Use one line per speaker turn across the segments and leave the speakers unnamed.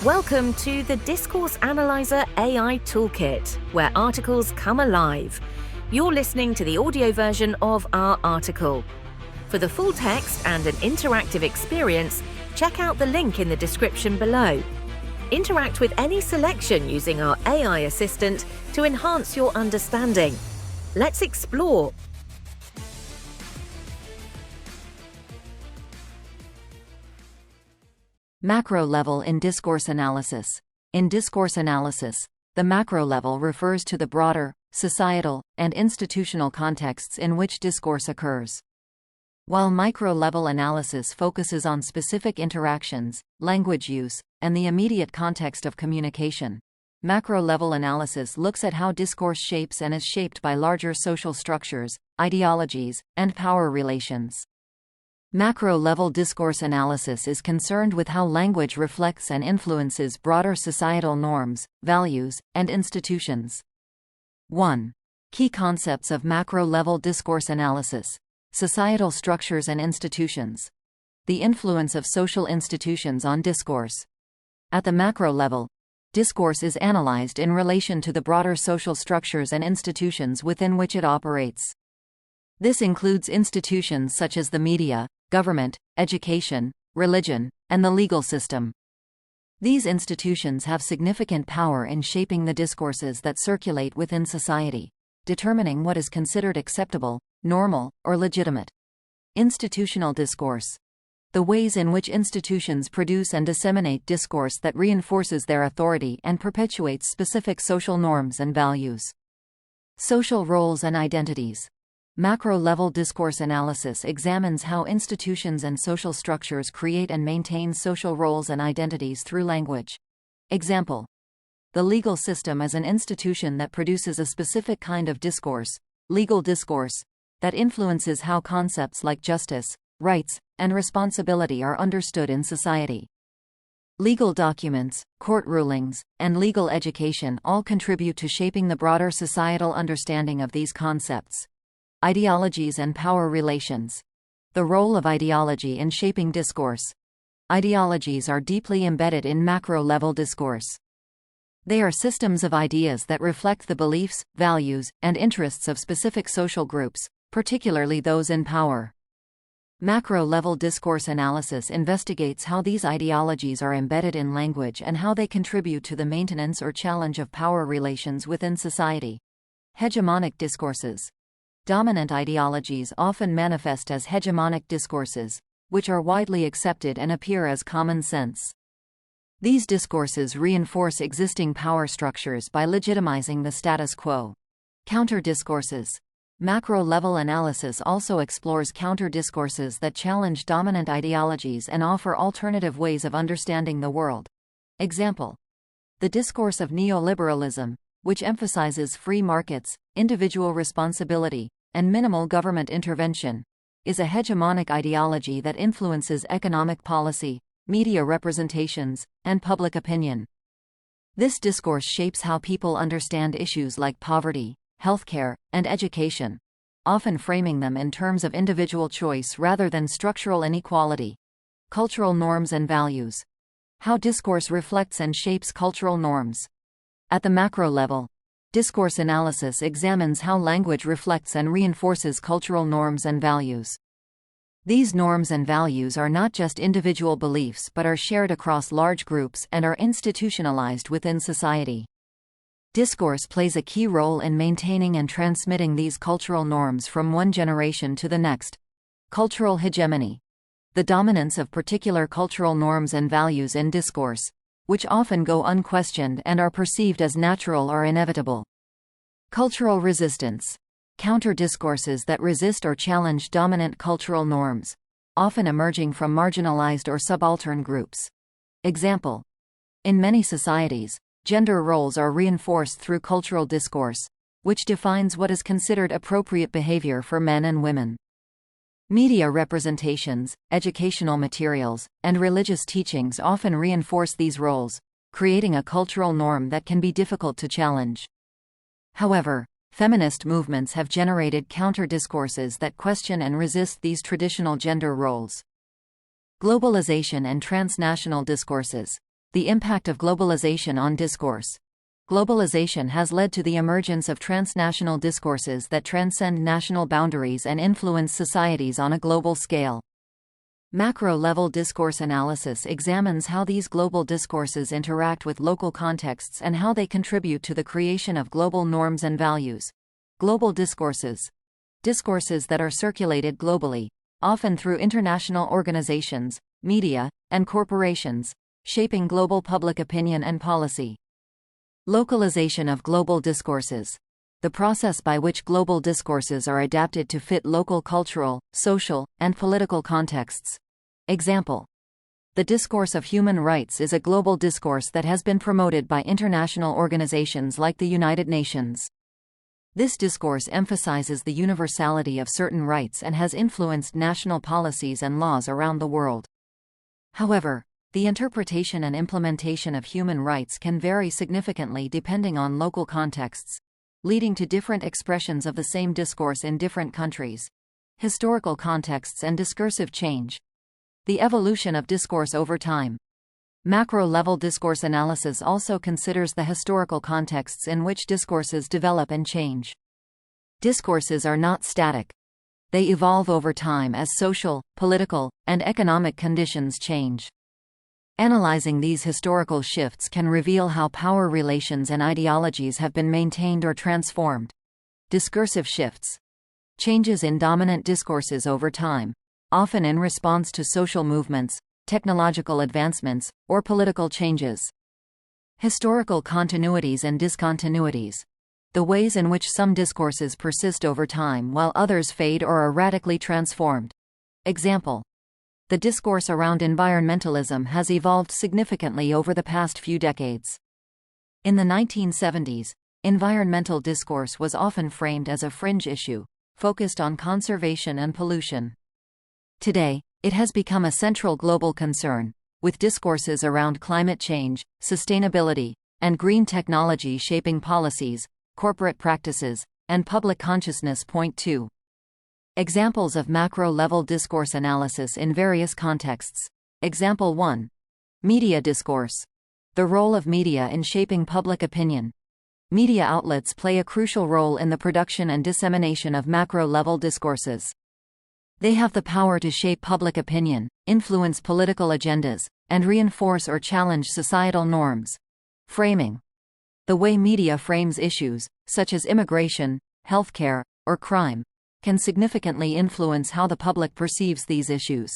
Welcome to the Discourse Analyzer AI Toolkit, where articles come alive. You're listening to the audio version of our article. For the full text and an interactive experience, check out the link in the description below. Interact with any selection using our AI assistant to enhance your understanding. Let's explore.
Macro level in discourse analysis. In discourse analysis, the macro level refers to the broader, societal, and institutional contexts in which discourse occurs. While micro-level analysis focuses on specific interactions, language use, and the immediate context of communication, macro-level analysis looks at how discourse shapes and is shaped by larger social structures, ideologies, and power relations. Macro-level discourse analysis is concerned with how language reflects and influences broader societal norms, values, and institutions. 1. Key concepts of macro-level discourse analysis. Societal structures and institutions. The influence of social institutions on discourse. At the macro level, discourse is analyzed in relation to the broader social structures and institutions within which it operates. This includes institutions such as the media, government, education, religion, and the legal system. These institutions have significant power in shaping the discourses that circulate within society, determining what is considered acceptable, normal, or legitimate. Institutional discourse. The ways in which institutions produce and disseminate discourse that reinforces their authority and perpetuates specific social norms and values. Social roles and identities. Macro-level discourse analysis examines how institutions and social structures create and maintain social roles and identities through language. Example: the legal system is an institution that produces a specific kind of discourse, legal discourse, that influences how concepts like justice, rights, and responsibility are understood in society. Legal documents, court rulings, and legal education all contribute to shaping the broader societal understanding of these concepts. Ideologies and power relations. The role of ideology in shaping discourse. Ideologies are deeply embedded in macro-level discourse. They are systems of ideas that reflect the beliefs, values, and interests of specific social groups, particularly those in power. Macro-level discourse analysis investigates how these ideologies are embedded in language and how they contribute to the maintenance or challenge of power relations within society. Hegemonic discourses. Dominant ideologies often manifest as hegemonic discourses, which are widely accepted and appear as common sense. These discourses reinforce existing power structures by legitimizing the status quo. Counter-discourses. Macro-level analysis also explores counter-discourses that challenge dominant ideologies and offer alternative ways of understanding the world. Example: the discourse of neoliberalism, which emphasizes free markets, individual responsibility, and minimal government intervention, is a hegemonic ideology that influences economic policy, media representations, and public opinion. This discourse shapes how people understand issues like poverty, healthcare, and education, often framing them in terms of individual choice rather than structural inequality. Cultural norms and values. How discourse reflects and shapes cultural norms. At the macro level, discourse analysis examines how language reflects and reinforces cultural norms and values. These norms and values are not just individual beliefs but are shared across large groups and are institutionalized within society. Discourse plays a key role in maintaining and transmitting these cultural norms from one generation to the next. Cultural hegemony. The dominance of particular cultural norms and values in discourse, which often go unquestioned and are perceived as natural or inevitable. Cultural resistance. Counter-discourses that resist or challenge dominant cultural norms, often emerging from marginalized or subaltern groups. Example: in many societies, gender roles are reinforced through cultural discourse, which defines what is considered appropriate behavior for men and women. Media representations, educational materials, and religious teachings often reinforce these roles, creating a cultural norm that can be difficult to challenge. However, feminist movements have generated counter-discourses that question and resist these traditional gender roles. Globalization and transnational discourses. The impact of globalization on discourse. Globalization has led to the emergence of transnational discourses that transcend national boundaries and influence societies on a global scale. Macro-level discourse analysis examines how these global discourses interact with local contexts and how they contribute to the creation of global norms and values. Global discourses. Discourses that are circulated globally, often through international organizations, media, and corporations, shaping global public opinion and policy. Localization of global discourses. The process by which global discourses are adapted to fit local cultural, social, and political contexts. Example: the discourse of human rights is a global discourse that has been promoted by international organizations like the United Nations. This discourse emphasizes the universality of certain rights and has influenced national policies and laws around the world. However, the interpretation and implementation of human rights can vary significantly depending on local contexts, leading to different expressions of the same discourse in different countries. Historical contexts and discursive change. The evolution of discourse over time. Macro-level discourse analysis also considers the historical contexts in which discourses develop and change. Discourses are not static. They evolve over time as social, political, and economic conditions change. Analyzing these historical shifts can reveal how power relations and ideologies have been maintained or transformed. Discursive shifts. Changes in dominant discourses over time, often in response to social movements, technological advancements, or political changes. Historical continuities and discontinuities. The ways in which some discourses persist over time while others fade or are radically transformed. Example: the discourse around environmentalism has evolved significantly over the past few decades. In the 1970s, environmental discourse was often framed as a fringe issue, focused on conservation and pollution. Today, it has become a central global concern, with discourses around climate change, sustainability, and green technology shaping policies, corporate practices, and public consciousness. Point 2. Examples of macro-level discourse analysis in various contexts. Example 1. Media discourse. The role of media in shaping public opinion. Media outlets play a crucial role in the production and dissemination of macro-level discourses. They have the power to shape public opinion, influence political agendas, and reinforce or challenge societal norms. Framing. The way media frames issues, such as immigration, healthcare, or crime, can significantly influence how the public perceives these issues.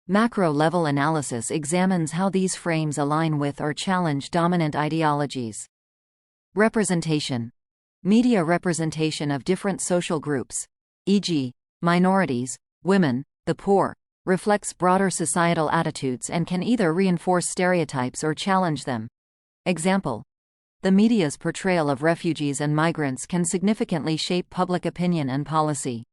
Macro-level analysis examines how these frames align with or challenge dominant ideologies. Representation. Media representation of different social groups, e.g., minorities, women, the poor, reflects broader societal attitudes and can either reinforce stereotypes or challenge them. Example: the media's portrayal of refugees and migrants can significantly shape public opinion and policy.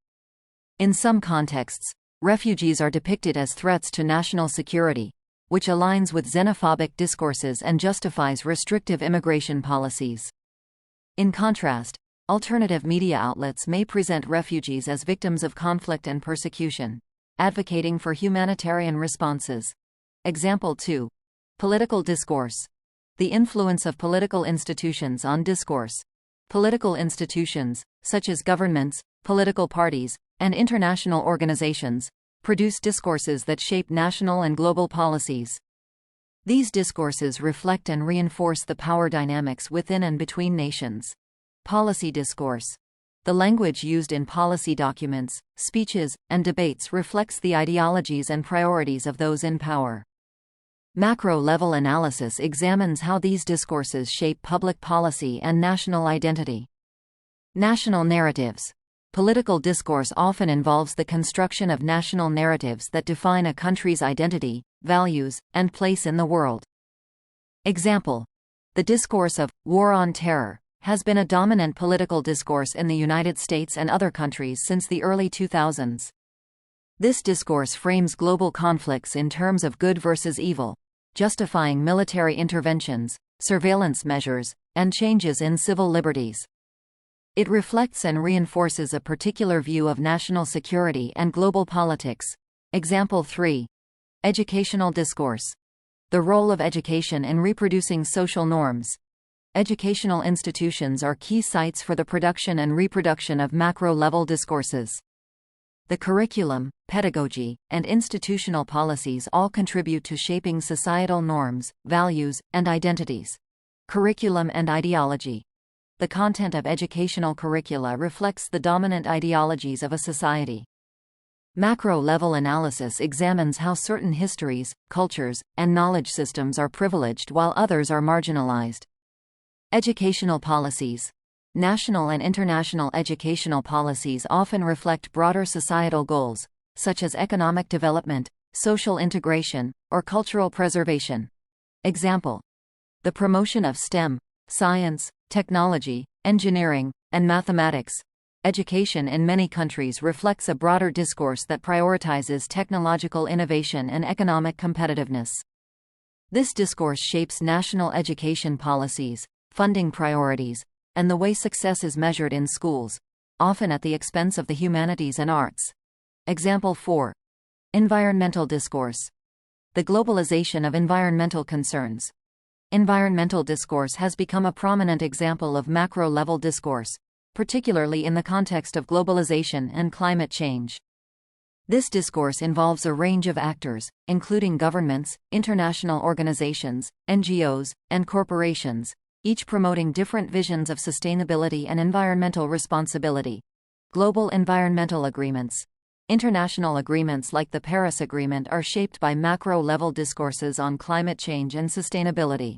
In some contexts, refugees are depicted as threats to national security, which aligns with xenophobic discourses and justifies restrictive immigration policies. In contrast, alternative media outlets may present refugees as victims of conflict and persecution, advocating for humanitarian responses. Example 2. Political discourse. The influence of political institutions on discourse. Political institutions, such as governments, political parties, and international organizations, produce discourses that shape national and global policies. These discourses reflect and reinforce the power dynamics within and between nations. Policy discourse. The language used in policy documents, speeches, and debates reflects the ideologies and priorities of those in power. Macro-level analysis examines how these discourses shape public policy and national identity. National narratives. Political discourse often involves the construction of national narratives that define a country's identity, values, and place in the world. Example: the discourse of war on terror has been a dominant political discourse in the United States and other countries since the early 2000s. This discourse frames global conflicts in terms of good versus evil, justifying military interventions, surveillance measures, and changes in civil liberties. It reflects and reinforces a particular view of national security and global politics. Example 3. Educational discourse. The role of education in reproducing social norms. Educational institutions are key sites for the production and reproduction of macro-level discourses. The curriculum, pedagogy, and institutional policies all contribute to shaping societal norms, values, and identities. Curriculum and ideology. The content of educational curricula reflects the dominant ideologies of a society. Macro-level analysis examines how certain histories, cultures, and knowledge systems are privileged while others are marginalized. Educational policies. National and international educational policies often reflect broader societal goals, such as economic development, social integration, or cultural preservation. Example: the promotion of STEM, science, technology, engineering, and mathematics. Education in many countries reflects a broader discourse that prioritizes technological innovation and economic competitiveness. This discourse shapes national education policies, funding priorities, and the way success is measured in schools, often at the expense of the humanities and arts. Example 4. Environmental discourse. The globalization of environmental concerns. Environmental discourse has become a prominent example of macro-level discourse, particularly in the context of globalization and climate change. This discourse involves a range of actors, including governments, international organizations, NGOs, and corporations, each promoting different visions of sustainability and environmental responsibility. Global environmental agreements. International agreements like the Paris Agreement are shaped by macro-level discourses on climate change and sustainability.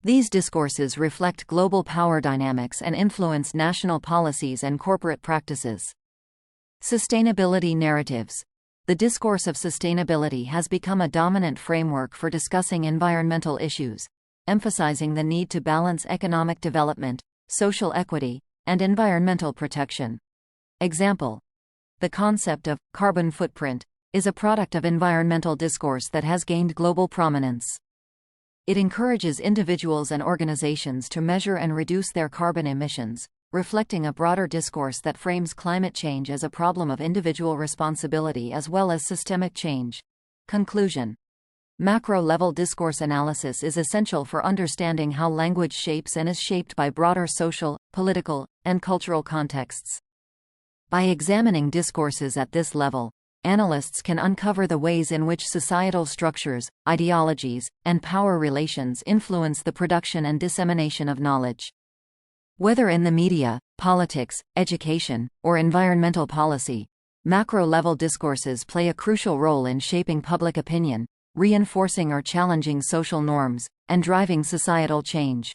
These discourses reflect global power dynamics and influence national policies and corporate practices. Sustainability narratives. The discourse of sustainability has become a dominant framework for discussing environmental issues, emphasizing the need to balance economic development, social equity, and environmental protection. Example: the concept of carbon footprint is a product of environmental discourse that has gained global prominence. It encourages individuals and organizations to measure and reduce their carbon emissions, reflecting a broader discourse that frames climate change as a problem of individual responsibility as well as systemic change. Conclusion: macro-level discourse analysis is essential for understanding how language shapes and is shaped by broader social, political, and cultural contexts. By examining discourses at this level, analysts can uncover the ways in which societal structures, ideologies, and power relations influence the production and dissemination of knowledge. Whether in the media, politics, education, or environmental policy, macro-level discourses play a crucial role in shaping public opinion, reinforcing or challenging social norms, and driving societal change.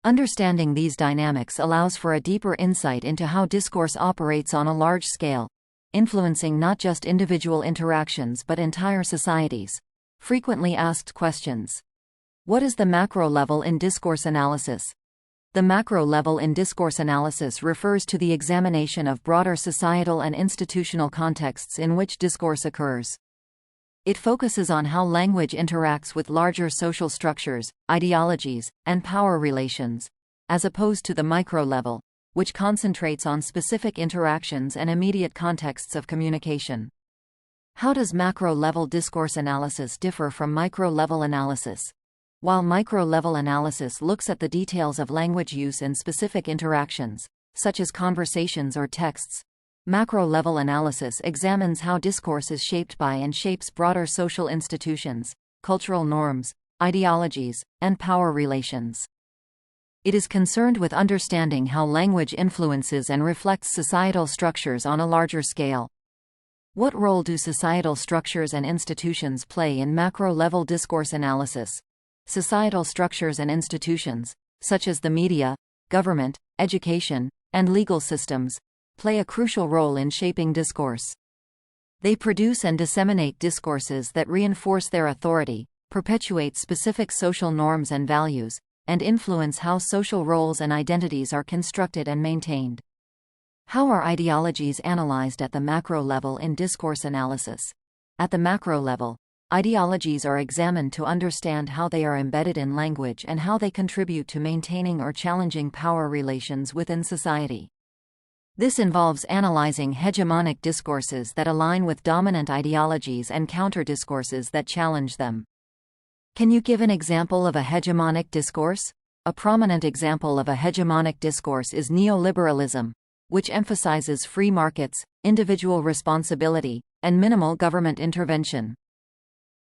Understanding these dynamics allows for a deeper insight into how discourse operates on a large scale, influencing not just individual interactions but entire societies. Frequently asked questions. What is the macro level in discourse analysis? The macro level in discourse analysis refers to the examination of broader societal and institutional contexts in which discourse occurs. It focuses on how language interacts with larger social structures, ideologies, and power relations, as opposed to the micro level, which concentrates on specific interactions and immediate contexts of communication. How does macro-level discourse analysis differ from micro-level analysis? While micro-level analysis looks at the details of language use in specific interactions, such as conversations or texts, macro-level analysis examines how discourse is shaped by and shapes broader social institutions, cultural norms, ideologies, and power relations. It is concerned with understanding how language influences and reflects societal structures on a larger scale. What role do societal structures and institutions play in macro-level discourse analysis? Societal structures and institutions, such as the media, government, education, and legal systems, play a crucial role in shaping discourse. They produce and disseminate discourses that reinforce their authority, perpetuate specific social norms and values, and influence how social roles and identities are constructed and maintained. How are ideologies analyzed at the macro level in discourse analysis? At the macro level, ideologies are examined to understand how they are embedded in language and how they contribute to maintaining or challenging power relations within society. This involves analyzing hegemonic discourses that align with dominant ideologies and counter-discourses that challenge them. Can you give an example of a hegemonic discourse? A prominent example of a hegemonic discourse is neoliberalism, which emphasizes free markets, individual responsibility, and minimal government intervention.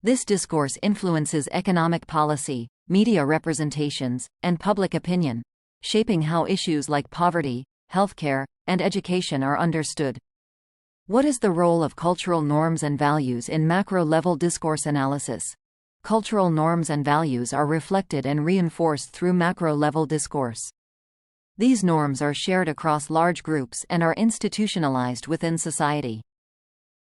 This discourse influences economic policy, media representations, and public opinion, shaping how issues like poverty, healthcare, and education are understood. What is the role of cultural norms and values in macro-level discourse analysis? Cultural norms and values are reflected and reinforced through macro-level discourse. These norms are shared across large groups and are institutionalized within society.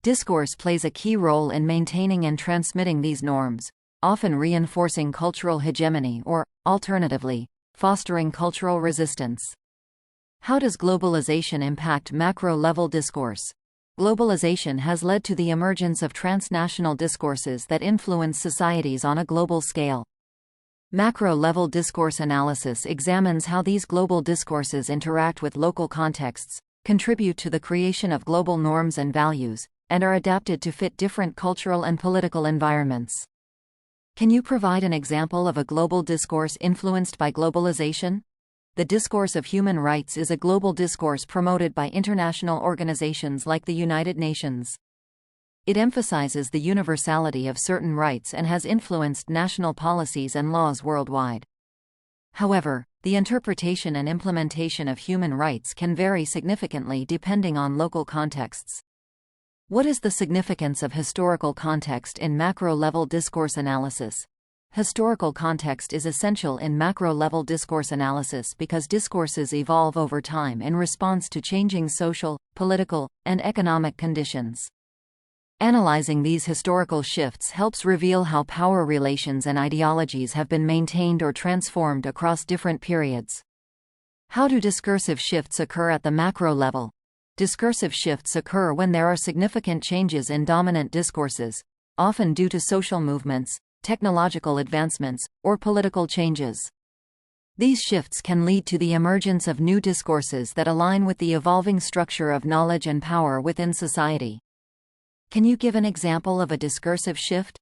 Discourse plays a key role in maintaining and transmitting these norms, often reinforcing cultural hegemony or, alternatively, fostering cultural resistance. How does globalization impact macro-level discourse? Globalization has led to the emergence of transnational discourses that influence societies on a global scale. Macro-level discourse analysis examines how these global discourses interact with local contexts, contribute to the creation of global norms and values, and are adapted to fit different cultural and political environments. Can you provide an example of a global discourse influenced by globalization? The discourse of human rights is a global discourse promoted by international organizations like the United Nations. It emphasizes the universality of certain rights and has influenced national policies and laws worldwide. However, the interpretation and implementation of human rights can vary significantly depending on local contexts. What is the significance of historical context in macro-level discourse analysis? Historical context is essential in macro-level discourse analysis because discourses evolve over time in response to changing social, political, and economic conditions. Analyzing these historical shifts helps reveal how power relations and ideologies have been maintained or transformed across different periods. How do discursive shifts occur at the macro level? Discursive shifts occur when there are significant changes in dominant discourses, often due to social movements, technological advancements, or political changes. These shifts can lead to the emergence of new discourses that align with the evolving structure of knowledge and power within society. Can you give an example of a discursive shift?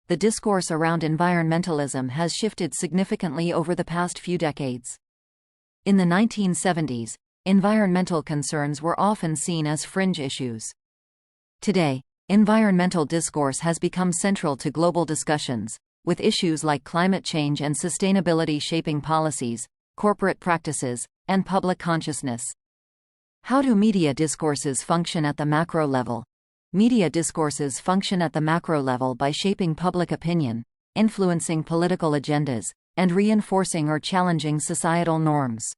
The discourse around environmentalism has shifted significantly over the past few decades. In the 1970s, environmental concerns were often seen as fringe issues. Today, environmental discourse has become central to global discussions, with issues like climate change and sustainability shaping policies, corporate practices, and public consciousness. How do media discourses function at the macro level? Media discourses function at the macro level by shaping public opinion, influencing political agendas, and reinforcing or challenging societal norms.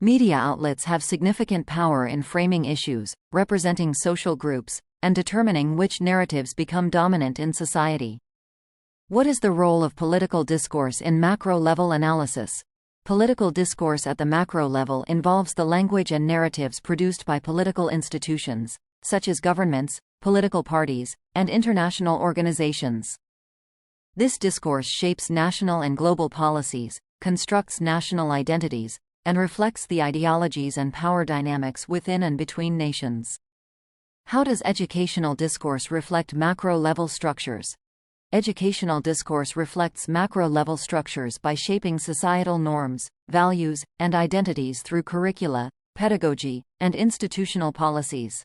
Media outlets have significant power in framing issues, representing social groups, and determining which narratives become dominant in society. What is the role of political discourse in macro-level analysis? Political discourse at the macro level involves the language and narratives produced by political institutions, such as governments, political parties, and international organizations. This discourse shapes national and global policies, constructs national identities, and reflects the ideologies and power dynamics within and between nations. How does educational discourse reflect macro-level structures? Educational discourse reflects macro-level structures by shaping societal norms, values, and identities through curricula, pedagogy, and institutional policies.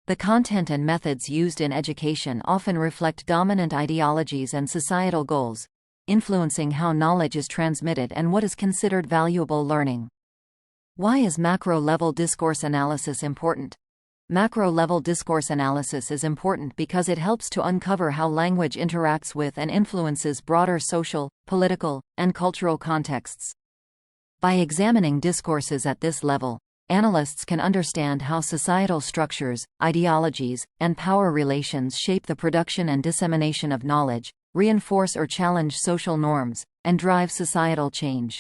The content and methods used in education often reflect dominant ideologies and societal goals, influencing how knowledge is transmitted and what is considered valuable learning. Why is macro-level discourse analysis important? Macro-level discourse analysis is important because it helps to uncover how language interacts with and influences broader social, political, and cultural contexts. By examining discourses at this level, analysts can understand how societal structures, ideologies, and power relations shape the production and dissemination of knowledge, reinforce or challenge social norms, and drive societal change.